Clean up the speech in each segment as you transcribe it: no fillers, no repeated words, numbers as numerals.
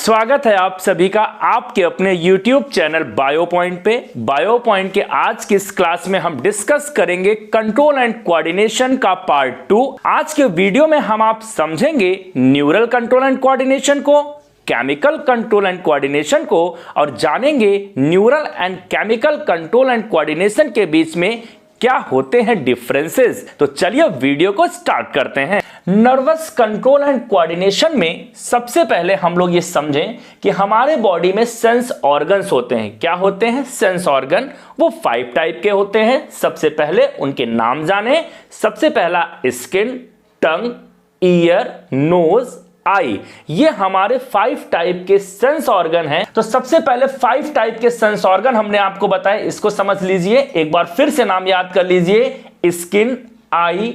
स्वागत है आप सभी का आपके अपने YouTube चैनल बायो पॉइंट पे। बायो पॉइंट के आज की इस क्लास में हम डिस्कस करेंगे कंट्रोल एंड कोऑर्डिनेशन का पार्ट 2। आज के वीडियो में हम आप समझेंगे न्यूरल कंट्रोल एंड कोऑर्डिनेशन को, केमिकल कंट्रोल एंड कोऑर्डिनेशन को और जानेंगे neural and chemical control and coordination के बीच में क्या होते हैं डिफरेंसेस। तो चलिए वीडियो को स्टार्ट करते हैं। नर्वस कंट्रोल एंड कोऑर्डिनेशन में सबसे पहले हम लोग ये समझें कि हमारे बॉडी में सेंस ऑर्गन्स होते हैं। क्या होते हैं सेंस ऑर्गन? वो 5 टाइप के होते हैं। सबसे पहले उनके नाम जाने। सबसे पहला स्किन, टंग, ईयर, नोज, आई। ये हमारे 5 टाइप के सेंस ऑर्गन हैं। तो सबसे पहले 5 टाइप के सेंस ऑर्गन हमने आपको बताया, इसको समझ लीजिए। एक बार फिर से नाम याद कर लीजिए, स्किन, आई,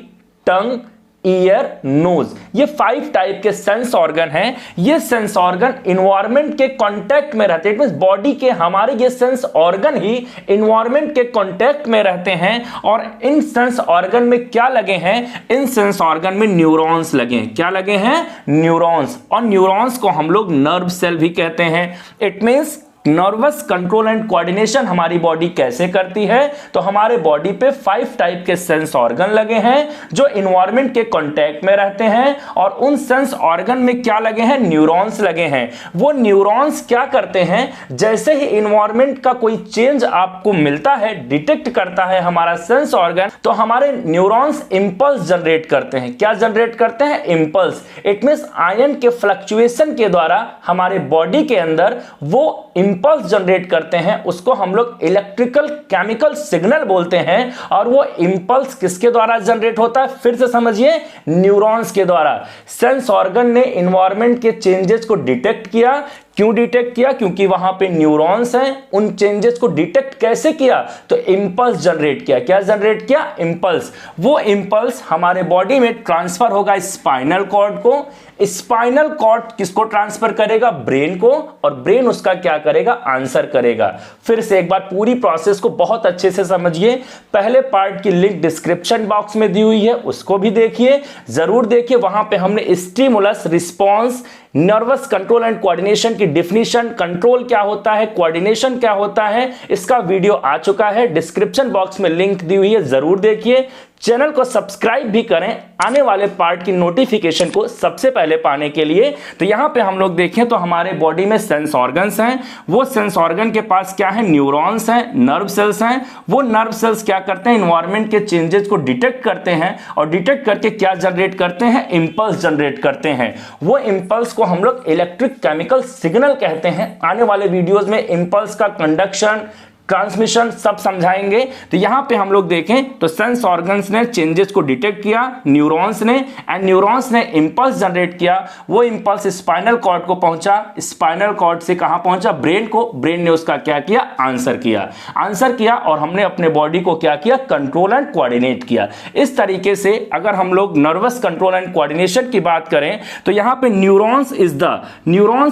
टंग, ईयर, नोज। ये 5 टाइप के सेंस ऑर्गन हैं। ये सेंस ऑर्गन इन्वायरमेंट के कांटेक्ट में रहते हैं। मींस बॉडी के हमारे ये सेंस ऑर्गन ही इन्वायरमेंट के कांटेक्ट में रहते हैं। और इन सेंस ऑर्गन में क्या लगे हैं? इन सेंस ऑर्गन में न्यूरॉन्स लगे हैं। क्या लगे हैं? न्यूरॉन्स। और न्यूरॉन्स को हम लोग नर्व सेल भी कहते हैं। It means nervous control and coordination हमारी बॉडी कैसे करती है? तो हमारे बॉडी पे 5 टाइप के सेंस ऑर्गन लगे हैं जो इन्वायरमेंट के कांटेक्ट में रहते हैं। और उन सेंस ऑर्गन में क्या लगे हैं? न्यूरॉन्स लगे हैं। वो न्यूरॉन्स क्या करते हैं? जैसे ही इन्वायरमेंट का कोई चेंज आपको मिलता है, डिटेक्ट करता है हमारा सेंस ऑर्गन, तो हमारे न्यूरॉन्स इंपल्स जनरेट करते हैं। क्या जनरेट करते हैं? इंपल्स। इट मींस आयन के फ्लक्चुएशन के द्वारा हमारे बॉडी के अंदर वो इंपल्स जनरेट करते हैं। उसको हम लोग इलेक्ट्रिकल केमिकल सिग्नल बोलते हैं। और वो इंपल्स किसके द्वारा जनरेट होता है? फिर से समझिए, न्यूरॉन्स के द्वारा। सेंस ऑर्गन ने एनवायरनमेंट के चेंजेस को डिटेक्ट किया। क्यों डिटेक्ट किया? क्योंकि वहां पे न्यूरॉन्स हैं। उन चेंजेस को डिटेक्ट कैसे किया? तो इंपल्स जनरेट किया। क्या जनरेट किया? इंपल्स। वो इंपल्स हमारे बॉडी में ट्रांसफर होगा स्पाइनल कॉर्ड को। स्पाइनल कॉर्ड किसको ट्रांसफर करेगा? ब्रेन को। और ब्रेन उसका क्या करेगा? आंसर करेगा। फिर से एक बार पूरी प्रोसेस को बहुत अच्छे से समझिए। पहले पार्ट की लिंक डिस्क्रिप्शन बॉक्स में दी हुई है, उसको भी देखिए, जरूर देखिए। वहां पे हमने stimulus, response, nervous control and coordination की डिफिनीशन, कंट्रोल क्या होता है, कोऑर्डिनेशन क्या होता है, इसका वीडियो आ चुका है। डिस्क्रिप्शन बॉक्स में लिंक दी हुई है, जरूर देखिए। चैनल को सब्सक्राइब भी करें आने वाले पार्ट की नोटिफिकेशन को सबसे पहले पाने के लिए। तो यहां पे हम लोग देखें तो हमारे बॉडी में सेंस ऑर्गन्स हैं। वो सेंस ऑर्गन के पास क्या है? न्यूरॉन्स हैं, नर्व सेल्स हैं। वो नर्व सेल्स क्या करते हैं? इन्वायरमेंट के चेंजेस को डिटेक्ट करते हैं। और डिटेक्ट करके क्या जनरेट करते हैं? इंपल्स जनरेट करते हैं। वो इंपल्स को हम लोग इलेक्ट्रिक केमिकल सिग्नल कहते हैं। आने वाले वीडियोस में इंपल्स का कंडक्शन, ट्रांसमिशन सब समझाएंगे। तो यहां पे हम लोग देखें तो सेंस ऑर्गन्स ने चेंजेस को डिटेक्ट किया, न्यूरॉन्स ने, एंड न्यूरॉन्स ने इंपल्स जनरेट किया। वो इंपल्स स्पाइनल कॉर्ड को पहुंचा। स्पाइनल कॉर्ड से कहां पहुंचा? ब्रेन को। ब्रेन ने उसका क्या किया? आंसर किया। आंसर किया और हमने अपने बॉडी को क्या किया? कंट्रोल एंड कोऑर्डिनेट किया। इस तरीके से अगर हम लोग नर्वस कंट्रोल एंड कोऑर्डिनेशन की बात करें तो यहां पे neurons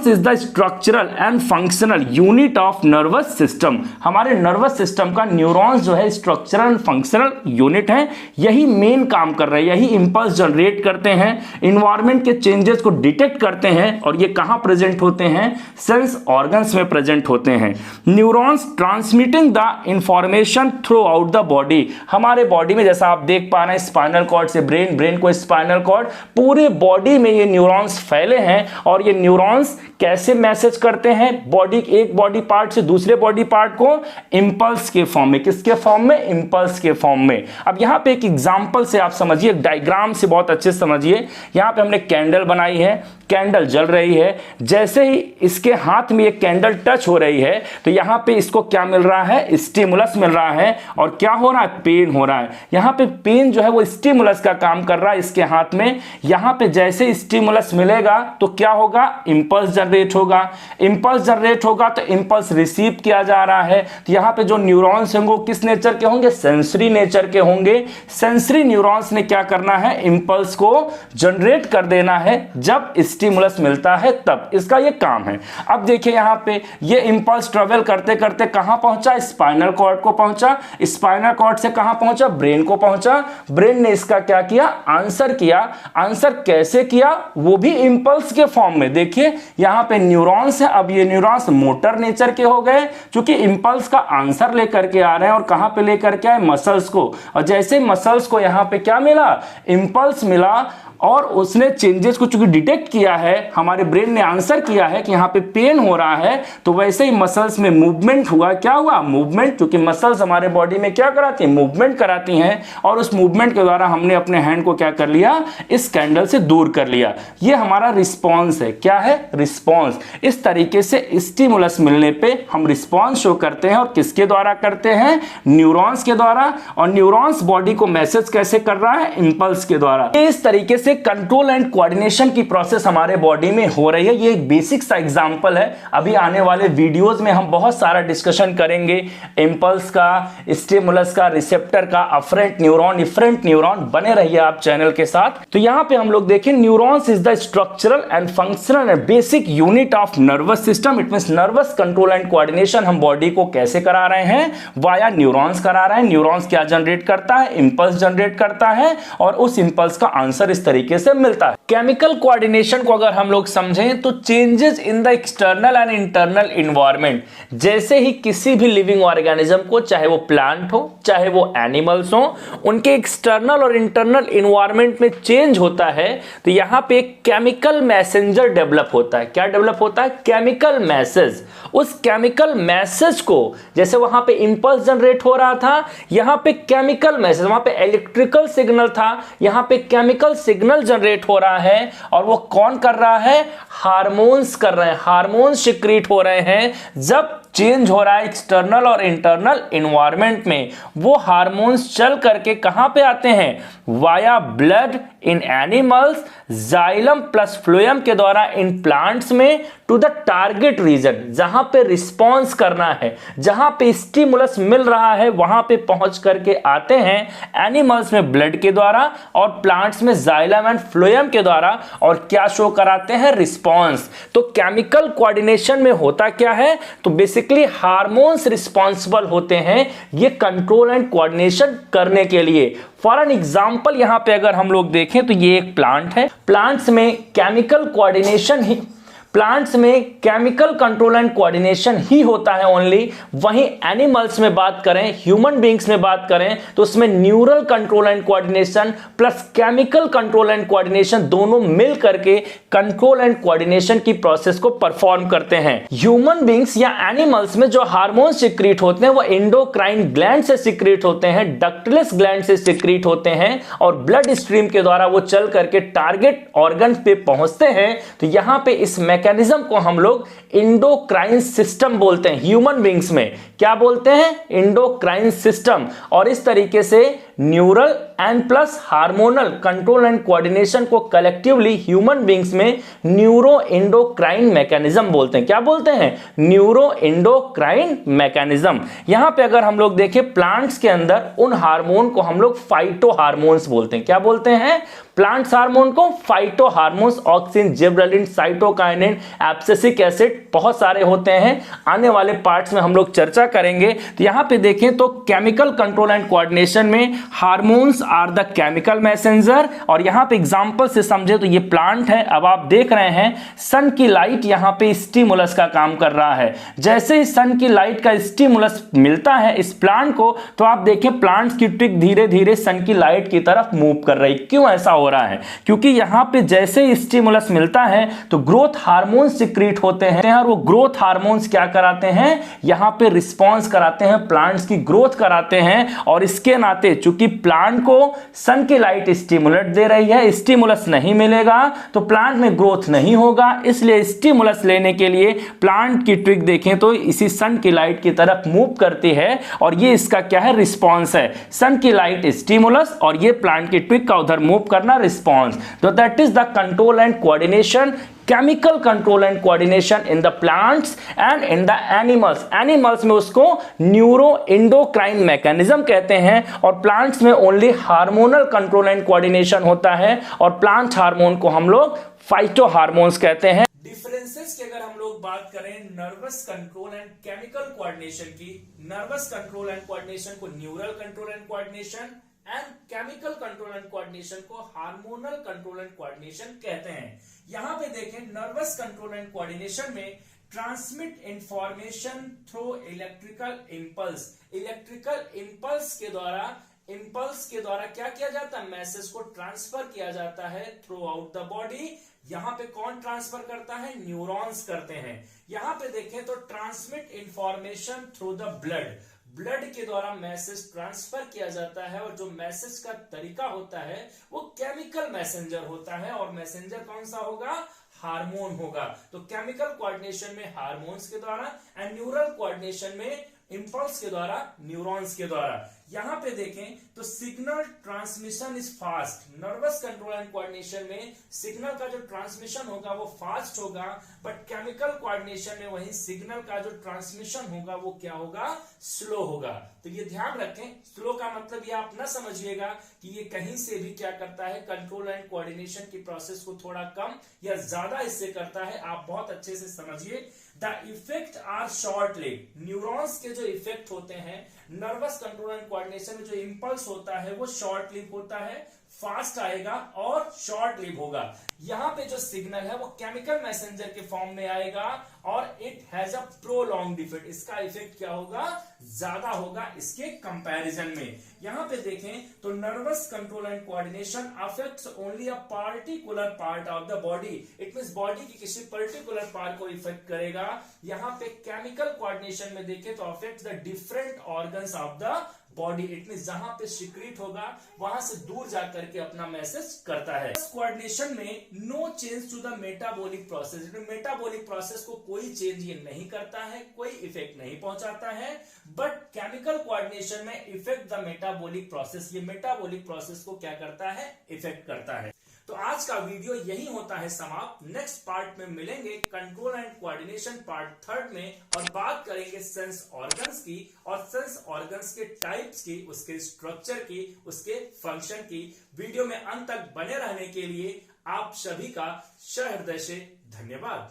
is the structural and functional unit of nervous system. हमारे नर्वस सिस्टम का न्यूरॉन्स जो है स्ट्रक्चरल फंक्शनल यूनिट है। यही मेन काम कर रहे हैं, यही इंपल्स जनरेट करते हैं, इन्वायरमेंट के चेंजेस को डिटेक्ट करते हैं। और ये कहां प्रेजेंट होते हैं? सेंस ऑर्गन्स में प्रेजेंट होते हैं। Neurons transmitting the information through out the body. हमारे बॉडी में जैसा आप देख पा रहे हैं, स्पाइनल कॉर्ड से ब्रेन, ब्रेन को स्पाइनल कॉर्ड, पूरे बॉडी में ये न्यूरॉन्स फैले हैं। और ये न्यूरॉन्स कैसे मैसेज करते हैं बॉडी, एक बॉडी पार्ट से दूसरे बॉडी पार्ट को? इंपल्स के फॉर्म में। किसके फॉर्म में? इंपल्स के फॉर्म में। अब यहां पे एक एग्जांपल से आप समझिए, डायग्राम से बहुत अच्छे से समझिए। यहां पे हमने कैंडल बनाई है, कैंडल जल रही है। जैसे ही इसके हाथ में ये कैंडल टच हो रही है तो यहां पे इसको क्या मिल रहा है? स्टिमुलस मिल रहा है। और क्या हो रहा है? पेन हो रहा है। यहां पे पेन जो है वो स्टिमुलस का काम कर रहा है इसके हाथ में। यहां पे जैसे स्टिमुलस मिलेगा तो क्या होगा? इंपल्स जनरेट होगा। इंपल्स जनरेट होगा तो इंपल्स रिसीव किया जा रहा है। तो यहाँ पे जो न्यूरॉन्स होंगे किस नेचर के होंगे, सेंसरी नेचर के होंगे। सेंसरी न्यूरॉन्स ने क्या करना है, इंपल्स को जनरेट कर देना है जब स्टिमुलस मिलता है तब, इसका ये काम है। अब देखिए यहाँ पे ये इंपल्स ट्रेवल करते करते कहां पहुंचा, स्पाइनल कॉर्ड को पहुंचा, स्पाइनल कॉर्ड से कहां पहुंचा, ब्रेन को पहुंचा। ब्रेन ने इसका क्या किया, आंसर किया। आंसर कैसे किया, वो भी इंपल्स के फॉर्म में। देखिए यहाँ पे न्यूरॉन्स है, अब ये न्यूरॉन्स मोटर नेचर के हो गए क्योंकि इंपल्स का आंसर लेकर के आ रहे हैं। और कहां पे लेकर के आए, मसल्स को। और जैसे मसल्स को यहाँ पे क्या मिला, इंपल्स मिला और उसने चेंजेस को चूंकि डिटेक्ट किया है, हमारे ब्रेन ने आंसर किया है कि यहाँ पे पेन हो रहा है, तो वैसे ही मसल्स में मूवमेंट हुआ। क्या हुआ, मूवमेंट, क्योंकि मसल्स हमारे बॉडी में क्या कराती हैं, मूवमेंट कराती हैं। और उस मूवमेंट के द्वारा हमने अपने हैंड को क्या कर लिया, इस कैंडल से दूर कर लिया। ये हमारा रिस्पॉन्स है। क्या है, रिस्पॉन्स। इस तरीके से स्टिमुलस मिलने पे हम रिस्पॉन्स शो करते हैं। और किसके द्वारा करते हैं, न्यूरॉन्स के द्वारा। और न्यूरॉन्स बॉडी को मैसेज कैसे कर रहा है, इंपल्स के द्वारा। इस तरीके से कंट्रोल एंड कोऑर्डिनेशन की प्रोसेस हमारे बॉडी में हो रही है। ये एक बेसिक सा एग्जांपल है। अभी आने वाले वीडियोस में हम बहुत सारा डिस्कशन करेंगे इंपल्स का, स्टिमुलस का, रिसेप्टर का, अफरेंट न्यूरॉन, इफरेंट न्यूरॉन। बने रहिए आप चैनल के साथ। तो यहां पे हम लोग देखें, neurons is the structural and functional and basic unit of nervous system. It means nervous control and coordination हम बॉडी को कैसे करा रहे हैं, वाया न्यूरॉन्स करा रहे हैं। न्यूरॉन्स क्या जनरेट करता है, इंपल्स जनरेट करता है और उस इंपल्स का आंसर इस तरीके से मिलता है। केमिकल कोऑर्डिनेशन को अगर हम लोग समझें तो changes in the external and internal environment. जैसे ही किसी भी लिविंग ऑर्गेनिज्म को, चाहे वो प्लांट हो चाहे वो एनिमल्स हो, उनके एक्सटर्नल और इंटरनल एनवायरनमेंट में चेंज होता है तो यहां पे एक केमिकल मैसेंजर डेवलप होता है। क्या डेवलप होता है, केमिकल मैसेज। उस केमिकल मैसेज को, जैसे वहां पे इंपल्स जनरेट हो रहा था, यहां पे केमिकल मैसेज, वहां पे इलेक्ट्रिकल सिग्नल था, यहां पे केमिकल सिग्नल जनरेट हो रहा है। और वो कौन कर रहा है, हार्मोन्स कर रहे हैं, हार्मोन्स सिक्रीट हो रहे हैं। जब चेंज हो रहा है एक्सटर्नल और इंटरनल एनवायरनमेंट में, वो हार्मोन्स चल करके कहां पे आते हैं, via blood in animals, xylem plus phloem के द्वारा इन प्लांट्स में, टू द टारगेट रीजन, जहां पे रिस्पॉन्स करना है, जहां पे स्टिमुलस मिल रहा है, वहां पे पहुंच करके आते हैं एनिमल्स में ब्लड के द्वारा और प्लांट्स में जाइलम एंड फ्लोएम के द्वारा। और क्या शो कराते हैं, रिस्पॉन्स। तो केमिकल कोऑर्डिनेशन में होता क्या है, तो बेसिकली हार्मोन्स रिस्पॉन्सिबल होते हैं ये कंट्रोल एंड कोऑर्डिनेशन करने के लिए। फॉर एन एग्जांपल यहां पे अगर हम लोग देखें तो ये एक प्लांट है। प्लांट्स में केमिकल कोऑर्डिनेशन ही, प्लांट्स में केमिकल कंट्रोल एंड कोऑर्डिनेशन ही होता है ओनली। वहीं एनिमल्स में बात करें, ह्यूमन बींग्स में बात करें तो उसमें neural control and coordination plus chemical control and coordination दोनों मिल करके कंट्रोल एंड कोऑर्डिनेशन की प्रोसेस को परफॉर्म करते हैं। ह्यूमन बींग्स या एनिमल्स में जो हार्मोन सिक्रीट होते हैं वो एंडोक्राइन ग्लैंड से सिक्रीट होते हैं, डक्टिलस ग्लैंड से सिक्रीट होते हैं और ब्लड स्ट्रीम के द्वारा वो चल करके टारगेट ऑर्गन पे पहुंचते हैं। तो यहां पे इस मैकेनिज्म को हम लोग एंडोक्राइन सिस्टम बोलते हैं। ह्यूमन बींग्स में क्या बोलते हैं, एंडोक्राइन सिस्टम। और इस तरीके से neural and plus hormonal control and coordination को कलेक्टिवली ह्यूमन बींग्स में न्यूरो एंडोक्राइन मैकेनिज्म बोलते हैं। क्या बोलते हैं, न्यूरो एंडोक्राइन मैकेनिज्म। यहां पे अगर हम लोग देखें प्लांट्स के अंदर उन हार्मोन को हम लोग फाइटो हार्मोन्स बोलते हैं। क्या बोलते हैं, प्लांट्स हार्मोन को phyto hormones, auxin, gibberellin, cytokinin, abscisic acid, बहुत सारे होते हैं। आने वाले पार्ट्स में हम लोग चर्चा करेंगे। तो यहां पे देखें तो केमिकल कंट्रोल एंड कोऑर्डिनेशन में hormones are the chemical messenger. और यहां पे एग्जांपल से समझे तो ये प्लांट है। अब आप देख रहे हैं सन की लाइट यहां पे स्टिमुलस का काम कर रहा है। जैसे ही सन की लाइट का स्टिमुलस मिलता है इस प्लांट को, तो आप देखें प्लांट्स की ट्विग धीरे धीरे सन की लाइट की तरफ मूव कर रही। क्यों ऐसा हो रहा है, क्योंकि यहां पे जैसे ही स्टिमुलस मिलता है तो ग्रोथ हार्मोन्स सिक्रीट होते हैं और वो ग्रोथ हार्मोन्स क्या कराते हैं, यहां पे रिस्पांस कराते हैं, प्लांट्स की ग्रोथ कराते हैं। और इसके नाते चूंकि प्लांट को सन की लाइट स्टिमुलेट दे रही है, स्टिमुलस नहीं मिलेगा तो प्लांट में ग्रोथ नहीं होगा। इसलिए स्टिमुलस लेने के लिए प्लांट की ट्विग देखें तो इसी सन की लाइट की तरफ मूव करती है और ये इसका क्या है, रिस्पांस है। सन की लाइट स्टिमुलस और ये प्लांट की ट्विग का उधर मूव करना रिस्पांस। तो that is the control and coordination chemical control and coordination in the plants and in the animals. Animals में उसको न्यूरो एंडोक्राइन मैकेनिज्म कहते हैं और प्लांट्स में only hormonal control and coordination होता है और प्लांट हार्मोन को हम लोग फाइटो हार्मोन्स कहते हैं। डिफरेंसेस की अगर हम लोग बात करें nervous control and chemical coordination की, नर्वस कंट्रोल एंड कोऑर्डिनेशन को neural control and coordination and chemical control and coordination को हार्मोनल कंट्रोल एंड कोऑर्डिनेशन कहते हैं। यहां पे देखें नर्वस कंट्रोल एंड कोऑर्डिनेशन में transmit information through electrical impulse. Electrical impulse के द्वारा क्या किया जाता है, मैसेज को ट्रांसफर किया जाता है थ्रू आउट द बॉडी। यहां पे कौन ट्रांसफर करता है, न्यूरॉन्स करते हैं। यहां पे देखें तो transmit information through the blood के द्वारा मैसेज ट्रांसफर किया जाता है और जो मैसेज का तरीका होता है वो केमिकल मैसेंजर होता है और मैसेंजर कौन सा होगा, हार्मोन होगा। तो केमिकल कोऑर्डिनेशन में हार्मोन्स के द्वारा एंड न्यूरल कोऑर्डिनेशन में इंपल्स के द्वारा, न्यूरॉन्स के द्वारा। यहां पे देखें तो signal transmission is fast. Nervous control and coordination में सिग्नल का जो ट्रांसमिशन होगा वो फास्ट होगा, बट केमिकल कोऑर्डिनेशन में वही सिग्नल का जो ट्रांसमिशन होगा वो क्या होगा, स्लो होगा। तो ये ध्यान रखें, स्लो का मतलब ये आप ना समझिएगा कि ये कहीं से भी क्या करता है, कंट्रोल एंड कोऑर्डिनेशन की प्रोसेस को थोड़ा कम या ज्यादा इससे करता है। आप बहुत अच्छे से समझिए। The effect are short lived. Neurons के जो इफेक्ट होते हैं नर्वस कंट्रोल एंड कोऑर्डिनेशन में, जो इंपल्स होता है वो शॉर्ट लिव होता है, फास्ट आएगा और शॉर्ट लिव होगा। यहां पे जो सिग्नल है वो केमिकल मैसेंजर के फॉर्म में आएगा और it has a prolonged effect. इसका इफेक्ट क्या होगा, ज्यादा होगा इसके कंपैरिजन में। यहां पे देखें तो nervous control and coordination affects only a particular part of the body. It means body की किसी पर्टिकुलर पार्ट को इफेक्ट करेगा। यहां पे केमिकल कोऑर्डिनेशन में देखें तो affect the different organs of the body. It means जहां पे सिक्रीट होगा वहां से दूर जाकर के अपना मैसेज करता है। कोऑर्डिनेशन में no change to the metabolic process. Metabolic process को कोई चेंज ये नहीं करता है, कोई इफेक्ट नहीं पहुंचाता है, बट केमिकल कोऑर्डिनेशन में इफेक्ट द मेटाबॉलिक प्रोसेस। ये मेटाबॉलिक प्रोसेस को क्या करता है, इफेक्ट करता है। तो आज का वीडियो यही होता है समाप्त। नेक्स्ट पार्ट में मिलेंगे कंट्रोल एंड कोऑर्डिनेशन पार्ट 3 में और बात करेंगे सेंस ऑर्गन्स की और सेंस ऑर्गन्स के टाइप्स की, उसके स्ट्रक्चर की, उसके फंक्शन की। वीडियो में अंत तक बने रहने के लिए आप सभी का सहृदय से धन्यवाद।